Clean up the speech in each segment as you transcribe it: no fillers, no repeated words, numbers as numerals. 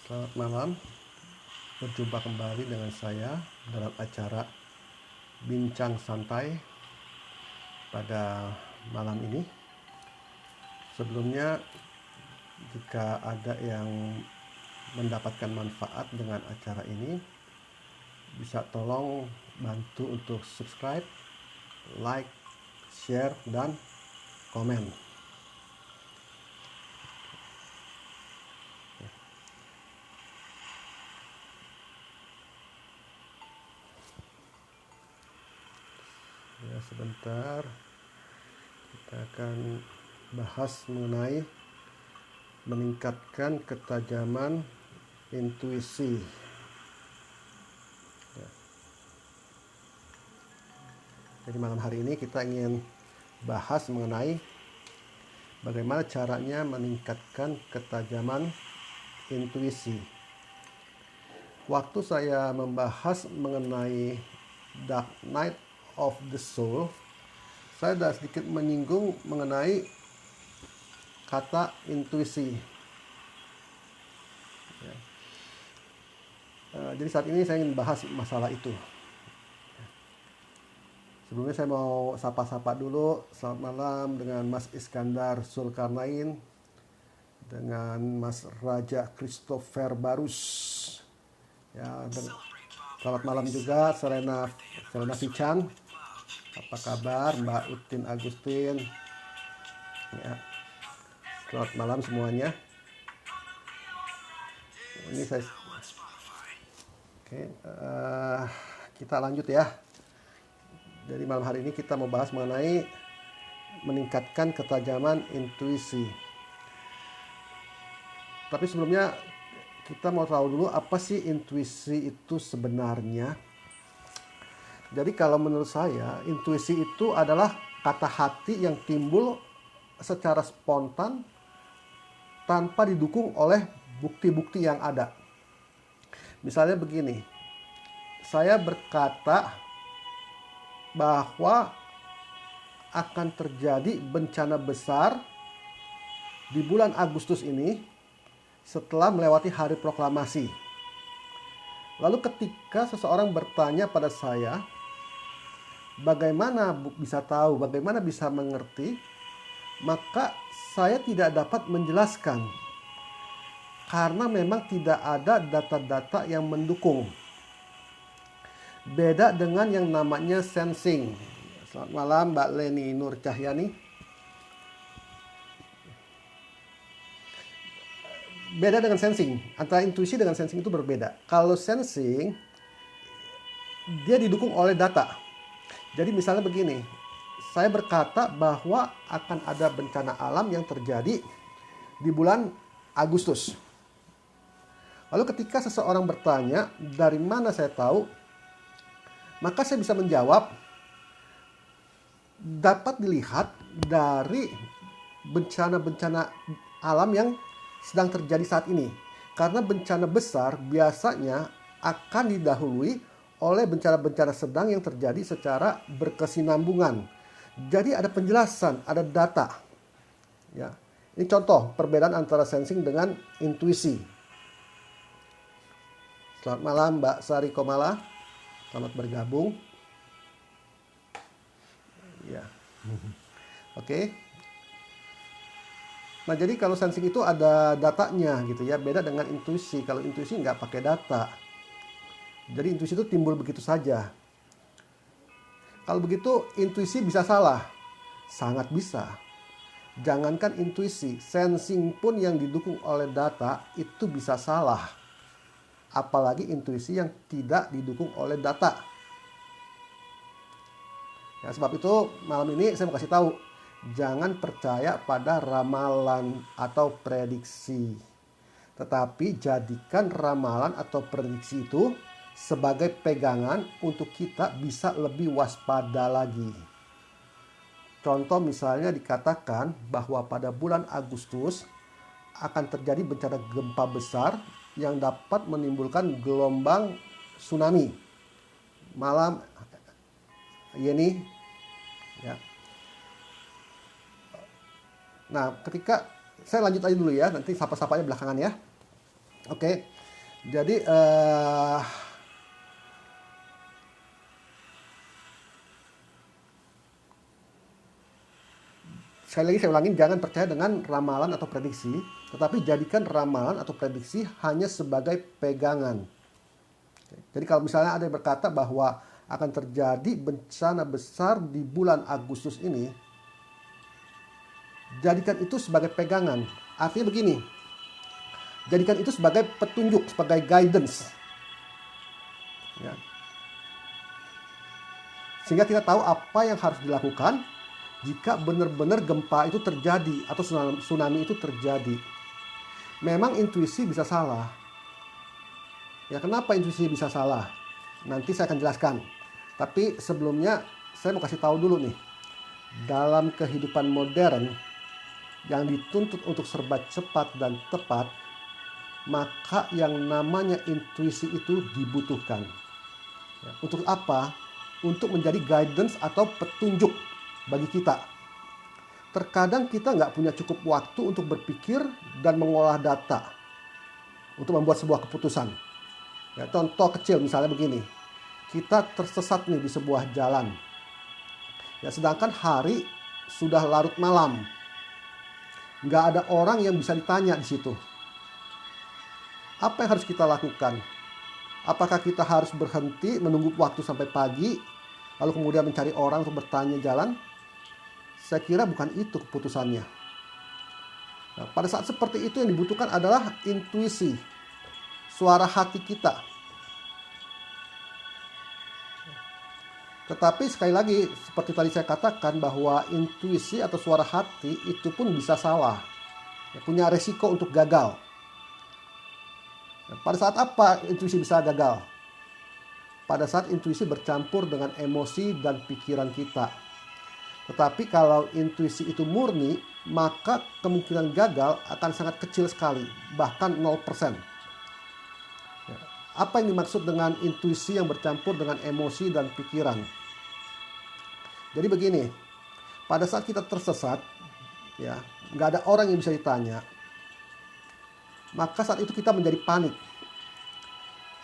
Selamat malam, berjumpa kembali dengan saya dalam acara Bincang Santai pada malam ini. Sebelumnya, jika ada yang mendapatkan manfaat dengan acara ini, bisa tolong bantu untuk subscribe, like, share, dan komen. Ya, sebentar kita akan bahas mengenai meningkatkan ketajaman intuisi. Ya. Jadi malam hari ini kita ingin bahas mengenai bagaimana caranya meningkatkan ketajaman intuisi. Waktu saya membahas mengenai Dark Night of the Soul, saya sudah sedikit menyinggung mengenai kata intuisi. Ya. Jadi saat ini saya ingin bahas masalah itu. Sebelumnya saya mau sapa-sapa dulu. Selamat malam dengan Mas Iskandar Zulkarnain, dengan Mas Raja Christopher Barus. Ya, dan selamat malam juga Selena Fichan. Apa kabar Mbak Utin Agustin? Ya, selamat malam semuanya. Ini saya kita lanjut ya. Jadi malam hari ini kita mau bahas mengenai meningkatkan ketajaman intuisi. Tapi sebelumnya kita mau tahu dulu apa sih intuisi itu sebenarnya. Jadi kalau menurut saya, intuisi itu adalah kata hati yang timbul secara spontan tanpa didukung oleh bukti-bukti yang ada. Misalnya begini, saya berkata bahwa akan terjadi bencana besar di bulan Agustus ini setelah melewati hari proklamasi. Lalu ketika seseorang bertanya pada saya, bagaimana bisa tahu, bagaimana bisa mengerti, maka saya tidak dapat menjelaskan karena memang tidak ada data-data yang mendukung. Beda dengan yang namanya sensing. Selamat malam Mbak Leni Nur Cahyani. Beda dengan sensing. Antara intuisi dengan sensing itu berbeda. Kalau sensing, dia didukung oleh data. Jadi misalnya begini, saya berkata bahwa akan ada bencana alam yang terjadi di bulan Agustus. Lalu ketika seseorang bertanya, dari mana saya tahu? Maka saya bisa menjawab, dapat dilihat dari bencana-bencana alam yang sedang terjadi saat ini. Karena bencana besar biasanya akan didahului oleh bencana-bencana sedang yang terjadi secara berkesinambungan. Jadi ada penjelasan, ada data. Ya. Ini contoh perbedaan antara sensing dengan intuisi. Selamat malam Mbak Sari Komala. Selamat bergabung. Ya. Oke. Nah, jadi kalau sensing itu ada datanya gitu ya, beda dengan intuisi. Kalau intuisi nggak pakai data. Jadi intuisi itu timbul begitu saja. Kalau begitu intuisi bisa salah. Sangat bisa. Jangankan intuisi, sensing pun yang didukung oleh data itu bisa salah. Apalagi intuisi yang tidak didukung oleh data. Ya, sebab itu malam ini saya mau kasih tahu, jangan percaya pada ramalan atau prediksi. Tetapi jadikan ramalan atau prediksi itu sebagai pegangan untuk kita bisa lebih waspada lagi. Contoh misalnya dikatakan bahwa pada bulan Agustus akan terjadi bencana gempa besar yang dapat menimbulkan gelombang tsunami. Malam Yeni. Ya. Nah, ketika saya lanjut aja dulu ya, nanti sapa-sapanya belakangan ya. Oke, jadi sekali lagi saya ulangin, jangan percaya dengan ramalan atau prediksi, tetapi jadikan ramalan atau prediksi hanya sebagai pegangan. Jadi kalau misalnya ada yang berkata bahwa akan terjadi bencana besar di bulan Agustus ini, jadikan itu sebagai pegangan. Artinya begini, jadikan itu sebagai petunjuk, sebagai guidance. Ya. Sehingga kita tahu apa yang harus dilakukan jika benar-benar gempa itu terjadi atau tsunami itu terjadi. Memang intuisi bisa salah. Ya, kenapa intuisi bisa salah? Nanti saya akan jelaskan. Tapi sebelumnya saya mau kasih tahu dulu nih. Dalam kehidupan modern yang dituntut untuk serba cepat dan tepat, maka yang namanya intuisi itu dibutuhkan. Ya, untuk apa? Untuk menjadi guidance atau petunjuk bagi kita. Terkadang kita nggak punya cukup waktu untuk berpikir dan mengolah data untuk membuat sebuah keputusan. Ya, contoh kecil misalnya begini, kita tersesat nih di sebuah jalan. Ya, sedangkan hari sudah larut malam, nggak ada orang yang bisa ditanya di situ. Apa yang harus kita lakukan? Apakah kita harus berhenti menunggu waktu sampai pagi, lalu kemudian mencari orang untuk bertanya jalan? Saya kira bukan itu keputusannya. Nah, pada saat seperti itu yang dibutuhkan adalah intuisi, suara hati kita. Tetapi sekali lagi, seperti tadi saya katakan bahwa intuisi atau suara hati itu pun bisa salah. Ya, punya resiko untuk gagal. Nah, pada saat apa intuisi bisa gagal? Pada saat intuisi bercampur dengan emosi dan pikiran kita. Tetapi kalau intuisi itu murni, maka kemungkinan gagal akan sangat kecil sekali, bahkan 0%. Ya. Apa yang dimaksud dengan intuisi yang bercampur dengan emosi dan pikiran? Jadi begini, pada saat kita tersesat, ya, nggak ada orang yang bisa ditanya, maka saat itu kita menjadi panik.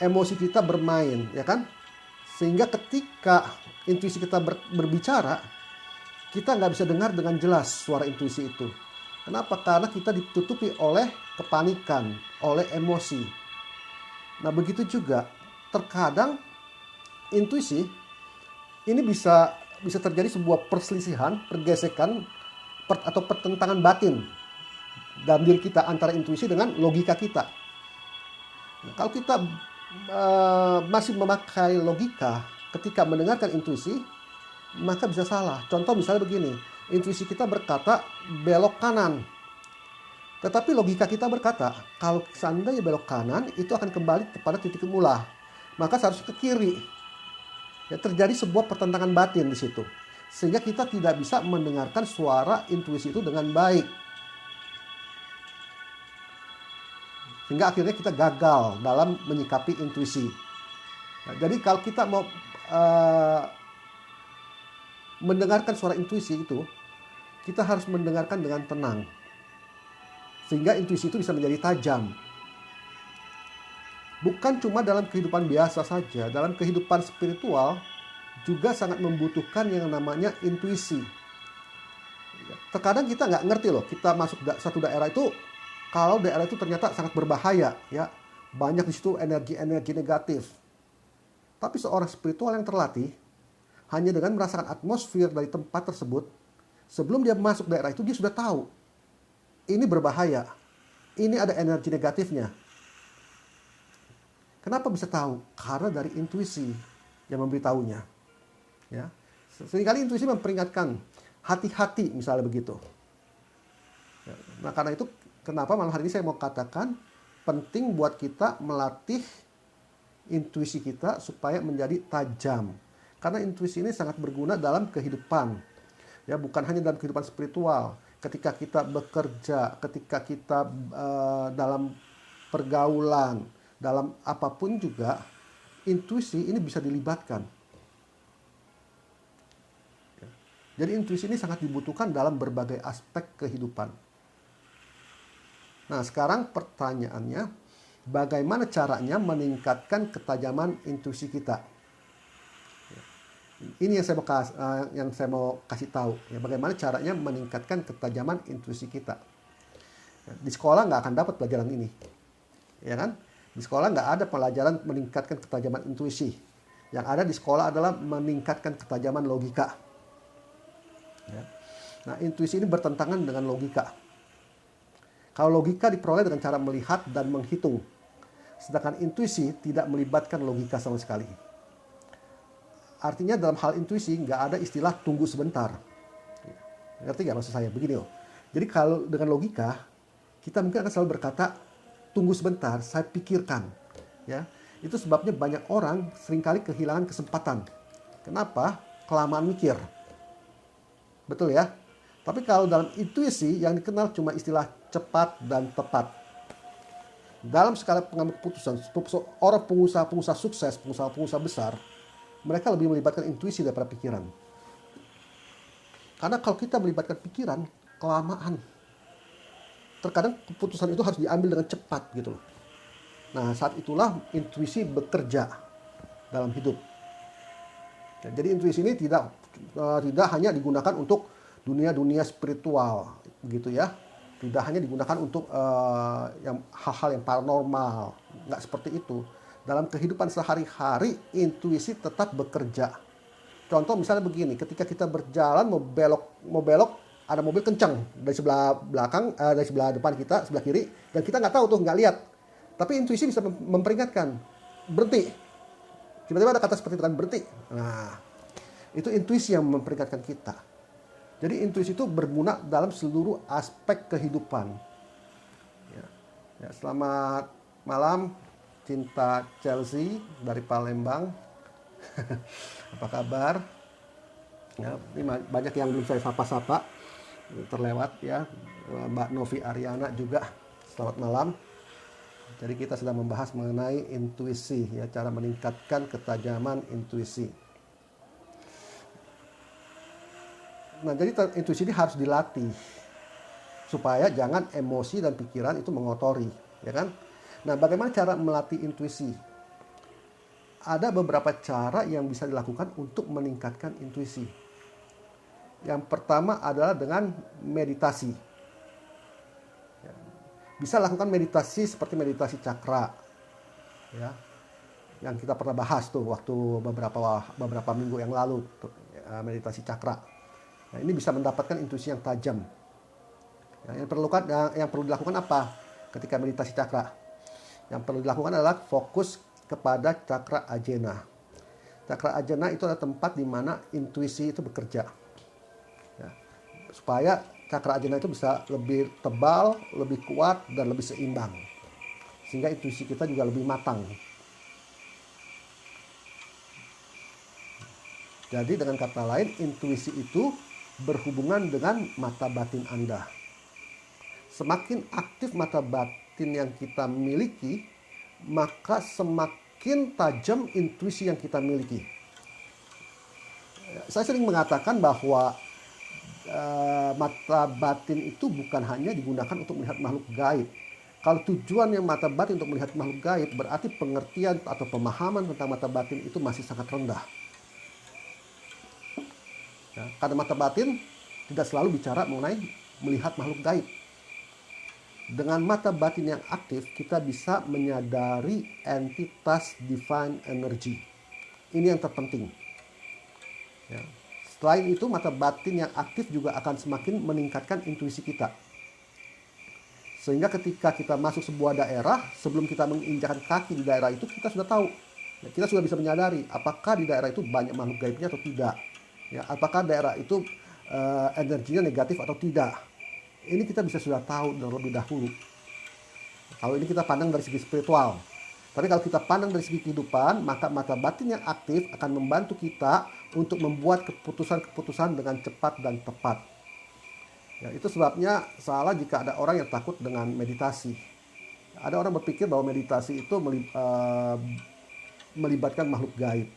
Emosi kita bermain, ya kan? Sehingga ketika intuisi kita berbicara, kita nggak bisa dengar dengan jelas suara intuisi itu. Kenapa? Karena kita ditutupi oleh kepanikan, oleh emosi. Nah, begitu juga terkadang intuisi ini bisa terjadi sebuah perselisihan, pergesekan, atau pertentangan batin dalam diri kita antara intuisi dengan logika kita. Nah, kalau kita masih memakai logika ketika mendengarkan intuisi, maka bisa salah. Contoh misalnya begini, intuisi kita berkata belok kanan. Tetapi logika kita berkata, kalau seandainya belok kanan, itu akan kembali kepada titik mula. Maka seharusnya ke kiri. Ya, terjadi sebuah pertentangan batin di situ. Sehingga kita tidak bisa mendengarkan suara intuisi itu dengan baik. Sehingga akhirnya kita gagal dalam menyikapi intuisi. Nah, jadi kalau kita mau mendengarkan suara intuisi itu, kita harus mendengarkan dengan tenang. Sehingga intuisi itu bisa menjadi tajam. Bukan cuma dalam kehidupan biasa saja, dalam kehidupan spiritual juga sangat membutuhkan yang namanya intuisi. Terkadang kita nggak ngerti loh, kita masuk satu daerah itu, kalau daerah itu ternyata sangat berbahaya, ya banyak di situ energi-energi negatif. Tapi seorang spiritual yang terlatih, hanya dengan merasakan atmosfer dari tempat tersebut, sebelum dia masuk daerah itu, dia sudah tahu ini berbahaya, ini ada energi negatifnya. Kenapa bisa tahu? Karena dari intuisi yang memberitahunya. Ya, seringkali intuisi memperingatkan, hati-hati misalnya begitu. Ya, nah karena itu, kenapa malam hari ini saya mau katakan penting buat kita melatih intuisi kita supaya menjadi tajam. Karena intuisi ini sangat berguna dalam kehidupan. Ya, bukan hanya dalam kehidupan spiritual. Ketika kita bekerja, ketika kita dalam pergaulan, dalam apapun juga, intuisi ini bisa dilibatkan. Ya. Jadi intuisi ini sangat dibutuhkan dalam berbagai aspek kehidupan. Nah, sekarang pertanyaannya, bagaimana caranya meningkatkan ketajaman intuisi kita. Ini yang saya mau kasih tahu, ya, bagaimana caranya meningkatkan ketajaman intuisi kita. Di sekolah nggak akan dapat pelajaran ini, ya kan? Di sekolah nggak ada pelajaran meningkatkan ketajaman intuisi. Yang ada di sekolah adalah meningkatkan ketajaman logika. Ya. Nah, intuisi ini bertentangan dengan logika. Kalau logika diperoleh dengan cara melihat dan menghitung, sedangkan intuisi tidak melibatkan logika sama sekali. Artinya dalam hal intuisi nggak ada istilah tunggu sebentar. Ngerti nggak maksud saya? Begini loh. Jadi kalau dengan logika, kita mungkin akan selalu berkata, tunggu sebentar, saya pikirkan. Ya, itu sebabnya banyak orang seringkali kehilangan kesempatan. Kenapa? Kelamaan mikir. Betul ya? Tapi kalau dalam intuisi yang dikenal cuma istilah cepat dan tepat. Dalam skala pengambil keputusan, orang pengusaha-pengusaha sukses, pengusaha-pengusaha besar, mereka lebih melibatkan intuisi daripada pikiran. Karena kalau kita melibatkan pikiran, kelamaan. Terkadang keputusan itu harus diambil dengan cepat gitu loh. Nah, saat itulah intuisi bekerja dalam hidup. Ya, jadi intuisi ini tidak hanya digunakan untuk dunia-dunia spiritual gitu ya. Tidak hanya digunakan untuk hal-hal yang paranormal. Nggak seperti itu. Dalam kehidupan sehari-hari, intuisi tetap bekerja. Contoh misalnya begini, ketika kita berjalan mau belok, ada mobil kencang dari sebelah belakang, dari sebelah depan kita, sebelah kiri, dan kita nggak tahu tuh, nggak lihat. Tapi intuisi bisa memperingatkan, berhenti. Tiba-tiba ada kata seperti itu kan, berhenti. Nah, itu intuisi yang memperingatkan kita. Jadi intuisi itu berguna dalam seluruh aspek kehidupan. Ya, selamat malam, Cinta Chelsea dari Palembang. Apa kabar? Ya, ini banyak yang belum saya sapa-sapa. Terlewat ya, Mbak Novi Ariana juga, selamat malam. Jadi kita sedang membahas mengenai intuisi, ya, cara meningkatkan ketajaman intuisi. Nah, jadi intuisi ini harus dilatih supaya jangan emosi dan pikiran itu mengotori, ya kan? Nah, bagaimana cara melatih intuisi? Ada beberapa cara yang bisa dilakukan untuk meningkatkan intuisi. Yang pertama adalah dengan meditasi. Bisa lakukan meditasi seperti meditasi cakra, ya, yang kita pernah bahas tuh waktu beberapa minggu yang lalu, meditasi cakra. Nah, ini bisa mendapatkan intuisi yang tajam. Yang perlu dilakukan apa ketika meditasi cakra? Yang perlu dilakukan adalah fokus kepada cakra ajna. Cakra ajna itu adalah tempat di mana intuisi itu bekerja. Ya, supaya cakra ajna itu bisa lebih tebal, lebih kuat, dan lebih seimbang. Sehingga intuisi kita juga lebih matang. Jadi dengan kata lain, intuisi itu berhubungan dengan mata batin Anda. Semakin aktif mata batin yang kita miliki, maka semakin tajam intuisi yang kita miliki. Saya sering mengatakan bahwa mata batin itu bukan hanya digunakan untuk melihat makhluk gaib. Kalau tujuannya mata batin untuk melihat makhluk gaib, berarti pengertian atau pemahaman tentang mata batin itu masih sangat rendah. Ya, karena mata batin tidak selalu bicara mengenai melihat makhluk gaib. Dengan mata batin yang aktif, kita bisa menyadari entitas divine energy. Ini yang terpenting. Ya. Selain itu, mata batin yang aktif juga akan semakin meningkatkan intuisi kita. Sehingga ketika kita masuk sebuah daerah, sebelum kita menginjakkan kaki di daerah itu, kita sudah tahu. Ya, kita sudah bisa menyadari apakah di daerah itu banyak makhluk gaibnya atau tidak. Ya, apakah daerah itu energinya negatif atau tidak. Ini kita bisa sudah tahu terlebih dahulu. Kalau ini kita pandang dari segi spiritual. Tapi kalau kita pandang dari segi kehidupan, maka mata batin yang aktif akan membantu kita untuk membuat keputusan-keputusan dengan cepat dan tepat. Ya, itu sebabnya salah jika ada orang yang takut dengan meditasi. Ada orang berpikir bahwa meditasi itu melibatkan makhluk gaib.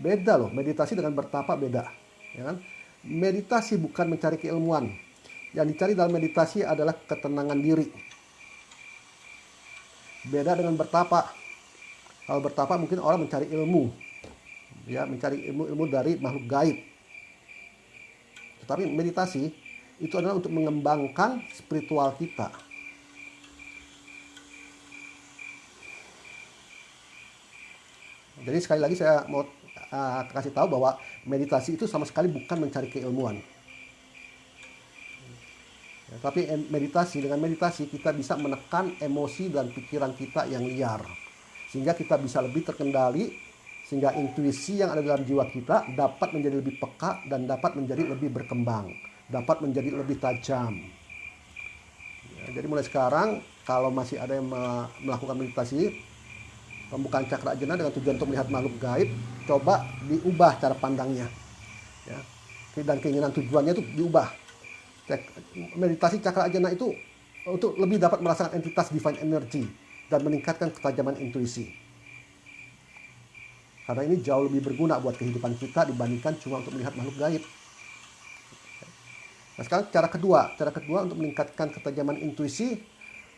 Beda loh, meditasi dengan bertapa beda. Ya kan? Meditasi bukan mencari keilmuan. Yang dicari dalam meditasi adalah ketenangan diri. Beda dengan bertapa. Kalau bertapa mungkin orang mencari ilmu, ya, mencari ilmu-ilmu dari makhluk gaib. Tetapi meditasi itu adalah untuk mengembangkan spiritual kita. Jadi sekali lagi saya mau kasih tahu bahwa meditasi itu sama sekali bukan mencari keilmuan. Ya, tapi dengan meditasi kita bisa menekan emosi dan pikiran kita yang liar. Sehingga kita bisa lebih terkendali, sehingga intuisi yang ada dalam jiwa kita dapat menjadi lebih peka dan dapat menjadi lebih berkembang, dapat menjadi lebih tajam. Ya, jadi mulai sekarang kalau masih ada yang melakukan meditasi, pembukaan cakra ajna dengan tujuan untuk melihat makhluk gaib, coba diubah cara pandangnya, ya. Dan keinginan tujuannya itu diubah. Meditasi cakra ajna itu untuk lebih dapat merasakan entitas divine energy dan meningkatkan ketajaman intuisi. Karena ini jauh lebih berguna buat kehidupan kita dibandingkan cuma untuk melihat makhluk gaib. Nah, sekarang cara kedua untuk meningkatkan ketajaman intuisi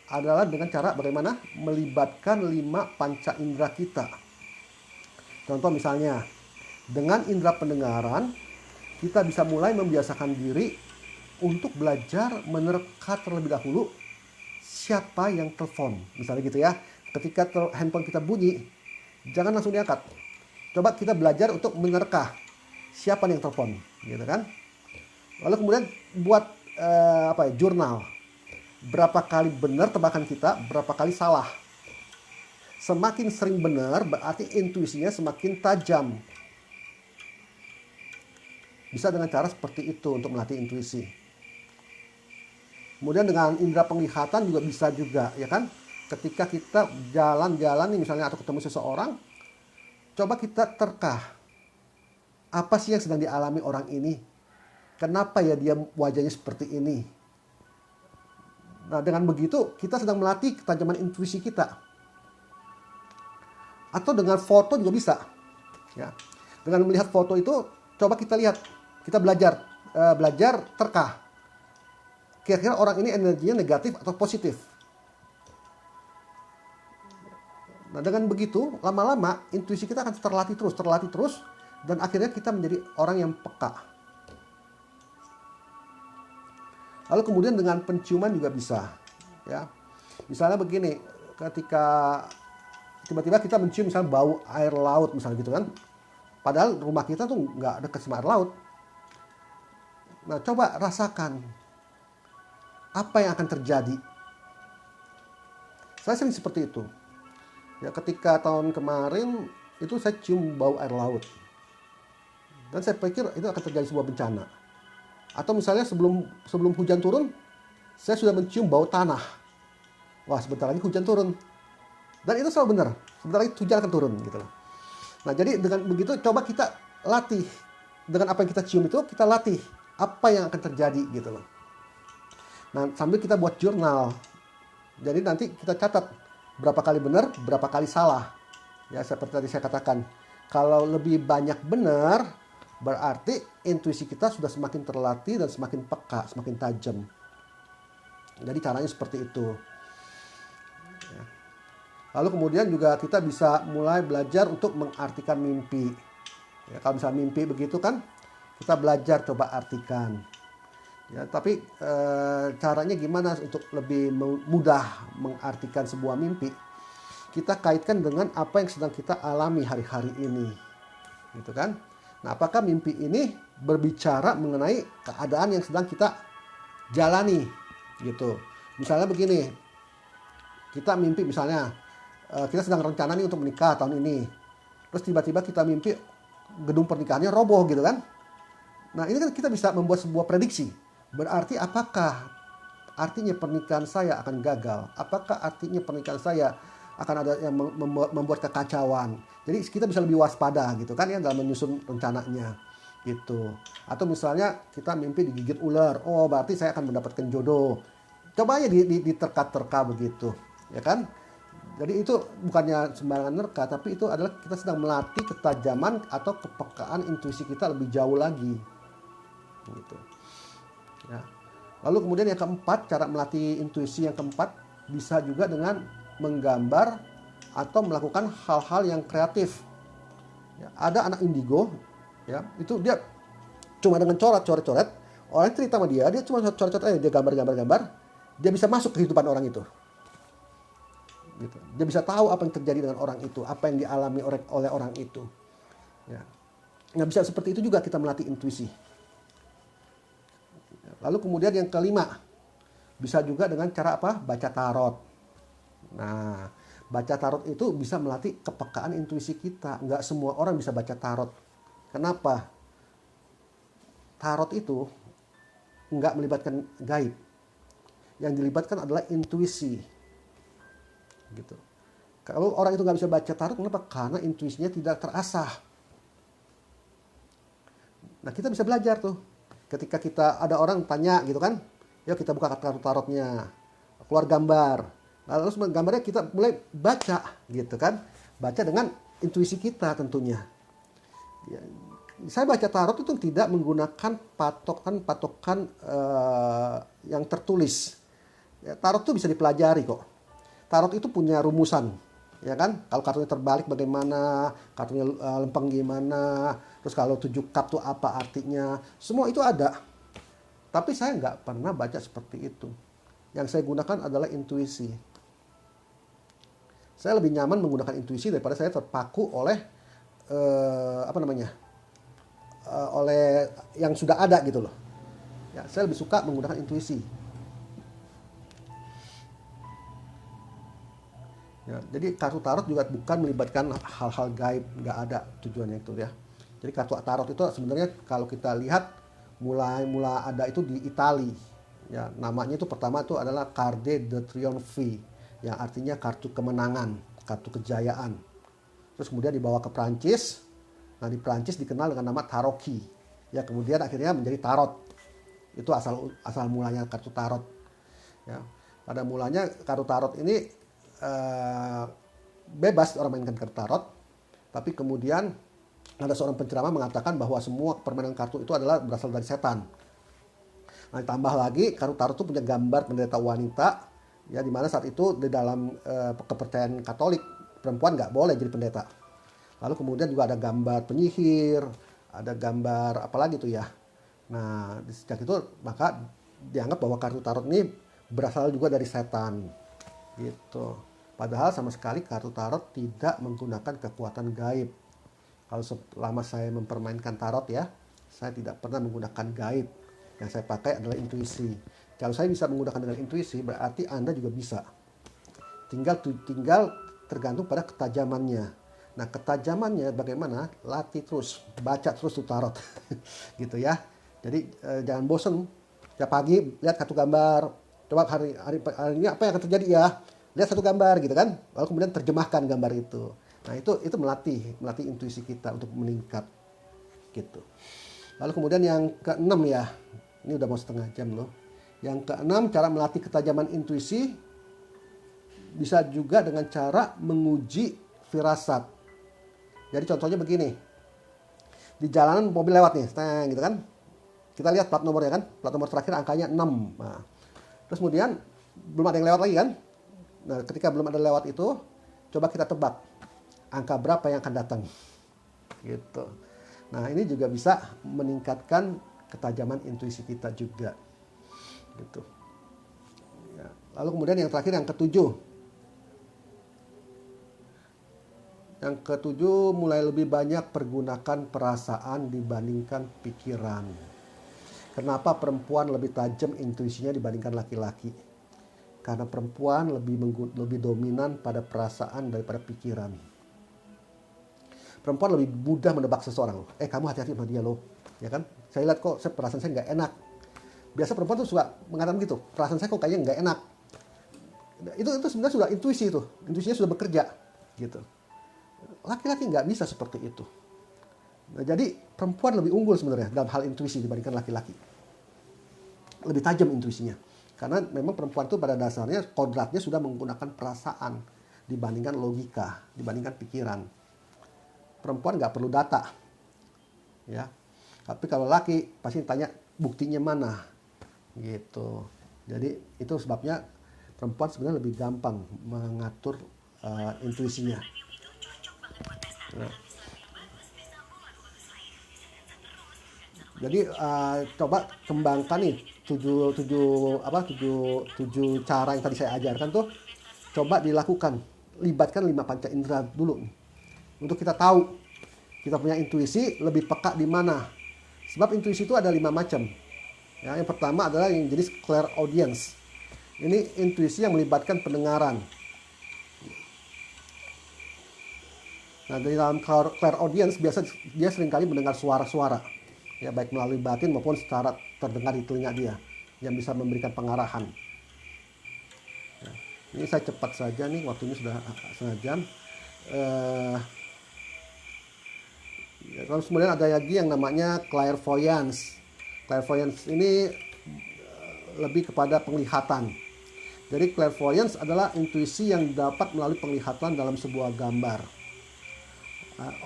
adalah dengan cara bagaimana melibatkan 5 panca indera kita. Contoh misalnya, dengan indera pendengaran, kita bisa mulai membiasakan diri untuk belajar menerka terlebih dahulu siapa yang telepon. Misalnya gitu ya, ketika handphone kita bunyi, jangan langsung diangkat. Coba kita belajar untuk menerka siapa yang telepon, gitu kan? Lalu kemudian buat jurnal. Berapa kali benar tebakan kita, berapa kali salah. Semakin sering benar, berarti intuisinya semakin tajam. Bisa dengan cara seperti itu untuk melatih intuisi. Kemudian dengan indera penglihatan juga bisa juga, ya kan? Ketika kita jalan-jalan nih misalnya atau ketemu seseorang, coba kita terka. Apa sih yang sedang dialami orang ini? Kenapa ya dia wajahnya seperti ini? Nah, dengan begitu kita sedang melatih ketajaman intuisi kita. Atau dengan foto juga bisa. Ya. Dengan melihat foto itu, coba kita lihat, kita belajar terka. Kira-kira orang ini energinya negatif atau positif. Nah, dengan begitu, lama-lama intuisi kita akan terlatih terus, dan akhirnya kita menjadi orang yang peka. Lalu kemudian dengan penciuman juga bisa, ya. Misalnya begini, ketika tiba-tiba kita mencium misalnya bau air laut misalnya gitu kan. Padahal rumah kita tuh nggak dekat sama air laut. Nah, coba rasakan apa yang akan terjadi. Saya sering seperti itu. Ya, ketika tahun kemarin itu saya cium bau air laut. Dan saya pikir itu akan terjadi sebuah bencana. Atau misalnya sebelum hujan turun, saya sudah mencium bau tanah. Wah, sebentar lagi hujan turun. Dan itu selalu benar. Sebentar lagi hujan akan turun gitu loh. Nah, jadi dengan begitu coba kita latih. Dengan apa yang kita cium itu, kita latih apa yang akan terjadi gitu loh. Nah, sambil kita buat jurnal. Jadi nanti kita catat berapa kali benar, berapa kali salah. Ya, seperti tadi saya katakan. Kalau lebih banyak benar, berarti intuisi kita sudah semakin terlatih dan semakin peka, semakin tajam. Jadi caranya seperti itu. Ya. Lalu kemudian juga kita bisa mulai belajar untuk mengartikan mimpi. Ya, kalau misalnya mimpi begitu kan, kita belajar coba artikan. Ya, tapi caranya gimana untuk lebih mudah mengartikan sebuah mimpi? Kita kaitkan dengan apa yang sedang kita alami hari-hari ini. Gitu kan? Nah, apakah mimpi ini berbicara mengenai keadaan yang sedang kita jalani, gitu. Misalnya begini, kita mimpi misalnya, kita sedang rencana nih untuk menikah tahun ini. Terus tiba-tiba kita mimpi gedung pernikahannya roboh gitu kan. Nah, ini kan kita bisa membuat sebuah prediksi. Berarti apakah artinya pernikahan saya akan gagal? Apakah artinya pernikahan saya akan ada yang membuat kekacauan? Jadi kita bisa lebih waspada gitu kan ya dalam menyusun rencananya gitu. Atau misalnya kita mimpi digigit ular, oh berarti saya akan mendapatkan jodoh. Coba aja diterka-terka begitu, ya kan? Jadi itu bukannya sembarangan nerka, tapi itu adalah kita sedang melatih ketajaman atau kepekaan intuisi kita lebih jauh lagi. Gitu. Ya. Lalu kemudian yang keempat, cara melatih intuisi yang keempat bisa juga dengan menggambar atau melakukan hal-hal yang kreatif. Ya, ada anak indigo, ya, itu dia cuma dengan coret-coret, orang cerita sama dia cuma coret-coret aja, dia gambar, dia bisa masuk ke kehidupan orang itu. Gitu. Dia bisa tahu apa yang terjadi dengan orang itu, apa yang dialami oleh orang itu. Ya. Nggak bisa seperti itu juga kita melatih intuisi. Lalu kemudian yang kelima, bisa juga dengan cara apa? Baca tarot. Nah, baca tarot itu bisa melatih kepekaan intuisi kita. Nggak semua orang bisa baca tarot. Kenapa? Tarot itu nggak melibatkan gaib. Yang dilibatkan adalah intuisi. Gitu. Kalau orang itu nggak bisa baca tarot, kenapa? Karena intuisinya tidak terasah. Nah, kita bisa belajar tuh. Ketika kita ada orang tanya gitu kan, ya kita buka kartu tarotnya, keluar gambar. Lalu gambarnya kita mulai baca gitu kan. Baca dengan intuisi kita tentunya. Ya, saya baca tarot itu tidak menggunakan patokan yang tertulis. Ya, tarot itu bisa dipelajari kok. Tarot itu punya rumusan, ya kan? Kalau kartunya terbalik bagaimana, kartunya lempeng gimana, terus kalau 7 cup itu apa artinya, semua itu ada. Tapi saya nggak pernah baca seperti itu. Yang saya gunakan adalah intuisi. Saya lebih nyaman menggunakan intuisi daripada saya terpaku oleh oleh yang sudah ada gitu loh. Ya, saya lebih suka menggunakan intuisi. Ya, jadi kartu tarot juga bukan melibatkan hal-hal gaib, nggak ada tujuannya itu ya. Jadi kartu tarot itu sebenarnya kalau kita lihat mulai ada itu di Itali. Ya, namanya itu pertama itu adalah Carte de Triomphe, yang artinya kartu kemenangan, kartu kejayaan. Terus kemudian dibawa ke Prancis. Nah, di Prancis dikenal dengan nama Tarocchi. Ya, kemudian akhirnya menjadi tarot. Itu asal mulanya kartu tarot. Ya, pada mulanya kartu tarot ini bebas orang mainkan kartu tarot, tapi kemudian ada seorang penceramah mengatakan bahwa semua permainan kartu itu adalah berasal dari setan. Nah, ditambah lagi kartu tarot itu punya gambar pendeta wanita, ya, di mana saat itu di dalam kepercayaan Katolik perempuan nggak boleh jadi pendeta. Lalu kemudian juga ada gambar penyihir, ada gambar apalagi tuh ya. Nah, sejak itu maka dianggap bahwa kartu tarot ini berasal juga dari setan. Gitu. Padahal sama sekali kartu tarot tidak menggunakan kekuatan gaib. Kalau selama saya mempermainkan tarot ya, saya tidak pernah menggunakan gaib. Yang saya pakai adalah intuisi. Kalau saya bisa menggunakan dengan intuisi, berarti Anda juga bisa. Tinggal tergantung pada ketajamannya. Nah, ketajamannya bagaimana? Latih terus, baca terus tuh tarot. Gitu ya. Jadi jangan bosen. Tiap pagi lihat kartu gambar. Coba hari ini apa yang akan terjadi ya? Lihat satu gambar gitu kan. Lalu kemudian terjemahkan gambar itu. Nah, itu melatih intuisi kita untuk meningkat gitu. Lalu kemudian yang keenam ya. Ini udah mau setengah jam loh. Yang keenam, cara melatih ketajaman intuisi bisa juga dengan cara menguji firasat. Jadi contohnya begini. Di jalanan mobil lewat nih, gitu kan. Kita lihat plat nomornya kan. Plat nomor terakhir angkanya 6. Nah, terus kemudian belum ada yang lewat lagi kan. Nah, ketika belum ada lewat itu, coba kita tebak angka berapa yang akan datang. Gitu. Nah, ini juga bisa meningkatkan ketajaman intuisi kita juga. Gitu. Ya. Lalu kemudian yang terakhir yang ketujuh. Yang ketujuh, mulai lebih banyak pergunakan perasaan dibandingkan pikiran. Kenapa perempuan lebih tajam intuisinya dibandingkan laki-laki? Karena perempuan lebih dominan pada perasaan daripada pikiran. Perempuan lebih mudah menebak seseorang. Kamu hati-hati sama dia loh. Ya kan? Saya lihat kok perasaan saya nggak enak. Biasa perempuan tuh suka mengatakan gitu. Perasaan saya kok kayaknya nggak enak. Itu sebenarnya sudah intuisi itu. Intuisinya sudah bekerja. Gitu. Laki-laki nggak bisa seperti itu. Nah, jadi perempuan lebih unggul sebenarnya dalam hal intuisi dibandingkan laki-laki. Lebih tajam intuisinya. Karena memang perempuan itu pada dasarnya kodratnya sudah menggunakan perasaan dibandingkan logika, dibandingkan pikiran. Perempuan nggak perlu data, ya. Tapi kalau laki pasti tanya buktinya mana, gitu. Jadi itu sebabnya perempuan sebenarnya lebih gampang mengatur intuisinya. Nah, jadi coba kembangkan nih tujuh cara yang tadi saya ajarkan tuh, coba dilakukan, libatkan 5 panca indera dulu nih. Untuk kita tahu kita punya intuisi lebih peka di mana. Sebab intuisi itu ada 5 macam. Ya, yang pertama adalah yang jenis clairaudience. Ini intuisi yang melibatkan pendengaran. Nah, dari dalam clairaudience biasa dia seringkali mendengar suara-suara, ya baik melalui batin maupun secara terdengar di telinga dia, yang bisa memberikan pengarahan. Ya, ini saya cepat saja nih, waktunya sudah setengah jam. Ya, kemudian ada lagi yang namanya clairvoyance. Clairvoyance ini lebih kepada penglihatan. Jadi clairvoyance adalah intuisi yang dapat melalui penglihatan dalam sebuah gambar.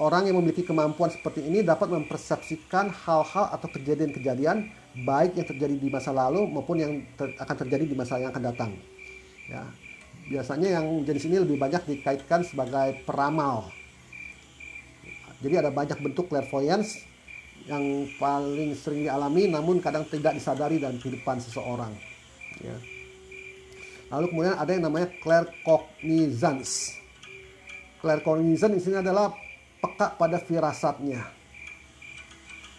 Orang yang memiliki kemampuan seperti ini dapat mempersepsikan hal-hal atau kejadian-kejadian baik yang terjadi di masa lalu maupun yang akan terjadi di masa yang akan datang. Ya, biasanya yang jenis ini lebih banyak dikaitkan sebagai peramal. Jadi ada banyak bentuk clairvoyance yang paling sering dialami namun kadang tidak disadari dalam kehidupan seseorang. Ya. Lalu kemudian ada yang namanya claircognizance. Claircognizance di sini adalah peka pada firasatnya.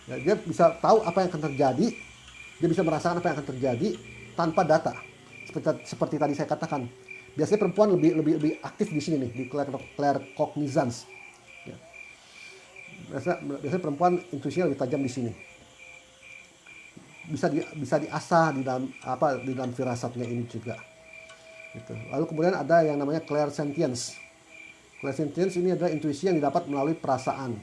Ya, dia bisa tahu apa yang akan terjadi, dia bisa merasakan apa yang akan terjadi tanpa data. Seperti tadi saya katakan, biasanya perempuan lebih aktif di sini nih, di claircognizance. Ya. Biasanya perempuan intuisinya lebih tajam di sini. Bisa diasah di dalam firasatnya ini juga. Gitu. Lalu kemudian ada yang namanya clairsentience. Clairsentience ini adalah intuisi yang didapat melalui perasaan.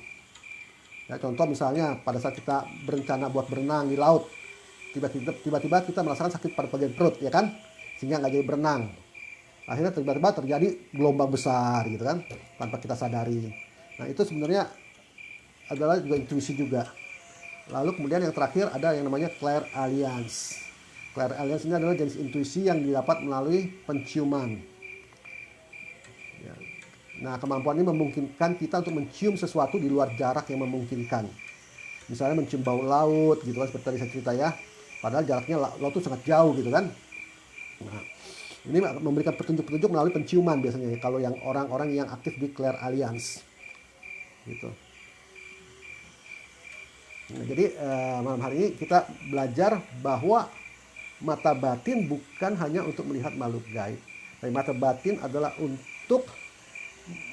Ya, contoh misalnya pada saat kita berencana buat berenang di laut, tiba-tiba kita merasakan sakit pada bagian perut, ya kan? Sehingga nggak jadi berenang. Akhirnya tiba-tiba terjadi gelombang besar, gitu kan? Tanpa kita sadari. Nah, itu sebenarnya adalah juga intuisi juga. Lalu kemudian yang terakhir ada yang namanya clairaliance. Clairaliance ini adalah jenis intuisi yang didapat melalui penciuman. Ya. Nah, kemampuan ini memungkinkan kita untuk mencium sesuatu di luar jarak yang memungkinkan. Misalnya mencium bau laut, gitu kan, seperti tadi saya cerita ya. Padahal jaraknya laut itu sangat jauh, gitu kan. Nah, ini memberikan petunjuk-petunjuk melalui penciuman biasanya, kalau yang orang-orang yang aktif di clairaliance. Gitu. Nah, jadi malam hari ini kita belajar bahwa mata batin bukan hanya untuk melihat makhluk gaib. Tapi mata batin adalah untuk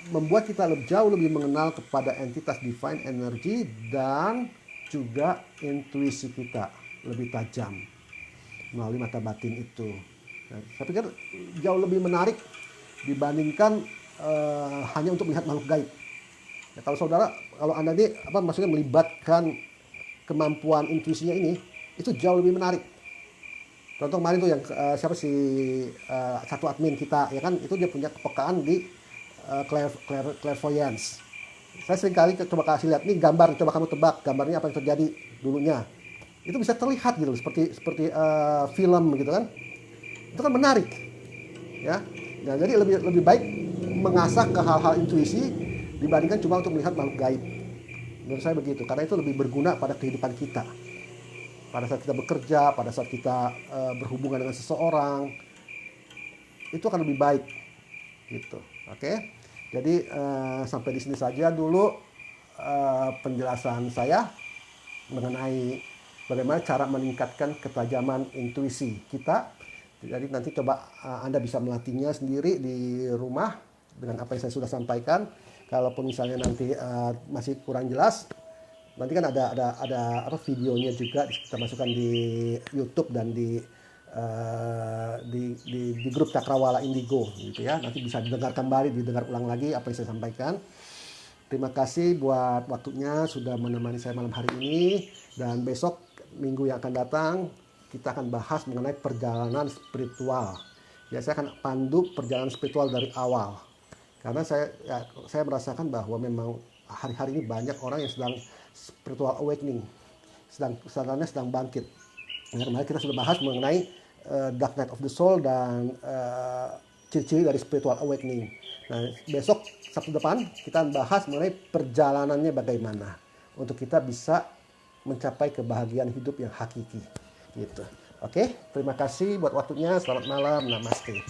membuat kita jauh lebih mengenal kepada entitas divine energy dan juga intuisi kita lebih tajam melalui mata batin itu. Nah, saya pikir jauh lebih menarik dibandingkan hanya untuk melihat makhluk gaib. Ya, kalau Anda ini maksudnya melibatkan kemampuan intuisinya ini, itu jauh lebih menarik. Contoh kemarin tuh yang satu admin kita, ya kan, itu dia punya kepekaan di clairvoyance. Saya sering kali coba kasih lihat nih gambar, coba kamu tebak gambarnya apa yang terjadi dulunya. Itu bisa terlihat gitu, seperti film gitu kan. Itu kan menarik, ya. Nah, jadi lebih baik mengasah ke hal-hal intuisi dibandingkan cuma untuk melihat makhluk gaib. Menurut saya begitu, karena itu lebih berguna pada kehidupan kita. Pada saat kita bekerja, pada saat kita berhubungan dengan seseorang, itu akan lebih baik, gitu. Oke, jadi sampai di sini saja dulu penjelasan saya mengenai bagaimana cara meningkatkan ketajaman intuisi kita. Jadi nanti coba Anda bisa melatihnya sendiri di rumah dengan apa yang saya sudah sampaikan. Kalaupun misalnya nanti masih kurang jelas, nanti kan ada videonya juga kita masukkan di YouTube dan di grup Cakrawala Indigo gitu ya. Nanti bisa didengar kembali, didengar ulang lagi apa yang saya sampaikan. Terima kasih buat waktunya sudah menemani saya malam hari ini, dan besok minggu yang akan datang kita akan bahas mengenai perjalanan spiritual. Ya, saya akan pandu perjalanan spiritual dari awal. Karena saya merasakan bahwa memang hari-hari ini banyak orang yang sedang spiritual awakening, sedang bangkit. Kemarin kita sudah bahas mengenai Dark Night of the Soul dan ciri-ciri dari spiritual awakening. Nah, besok Sabtu depan kita bahas mengenai perjalanannya bagaimana untuk kita bisa mencapai kebahagiaan hidup yang hakiki gitu. Oke, terima kasih buat waktunya. Selamat malam. Namaste.